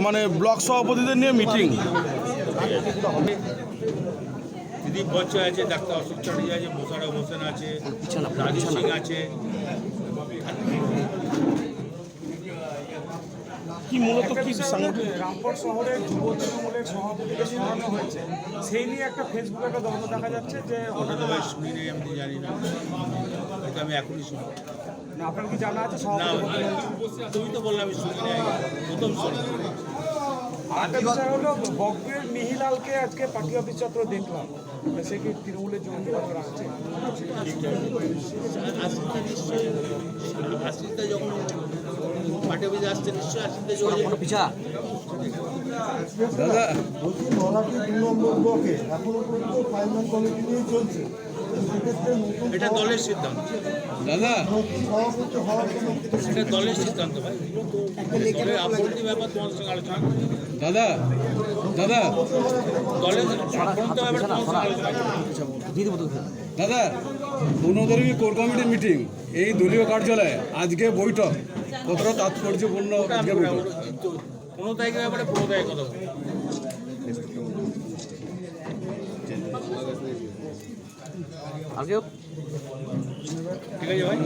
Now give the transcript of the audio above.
মানে ব্লক সভাপতিদের নিয়ে মিটিং। দিলীপ বচ্চা আছে, ডাক্তার অশোক চ্যাটার্জি আছে, মোশাররফ হোসেন আছে, রাজু সিং আছে। কি মূলত কি সাংগঠনিক রামপুর শহরে যুব তৃণমূলের সভাপতিকে সরানো হয়েছে, সেই নিয়ে একটা ফেসবুকে একটা দ্বন্দ্ব দেখা যাচ্ছে যে ওটা ভাই শুনি নেই, আমি তো জানি না, এটা আমি এখনই শুনি। আপনার কি জানা আছে না, সভাপতি? তুমি তো বললে আমি শুনি নাই, প্রথম শুনি। আরেকটা বিষয় হলো বকবীর মিহিলালকে আজকে পার্টি অফিস চত্বর দেখলাম, সে কি তৃণমূলের জঙ্গি বাজার আছে? আশ্রিতা যখন পার্টি অফিসে আসছে নিশ্চয়ই আশ্রিতা যোগাযোগ। দাদা বলছি নলাটি 2 নম্বর ব্লকে এখনো পর্যন্ত ফাইনাল কমিটি নিয়ে চলছে। সেক্ষেত্রে নতুন এটা দলের সিদ্ধান্ত, দাদা নতুন সভাপতি হওয়ার জন্য এটা দলের সিদ্ধান্ত ভাই। দলের আপত্তি ব্যাপার তোমার সঙ্গে আলোচনা করি। দাদা দাদা দলের আপত্তি ব্যাপার তোমার সঙ্গে আলোচনা করি। দাদা 15 তারিখে কোর কমিটির মিটিং, এই দলীয় কার্যালয়ে আজকে বৈঠক, কতটা তাৎপর্যপূর্ণ আজকে বৈঠক? 15 তারিখের ব্যাপারে 15 তারিখে কথা বলবো। ঠিক আছে ভাই।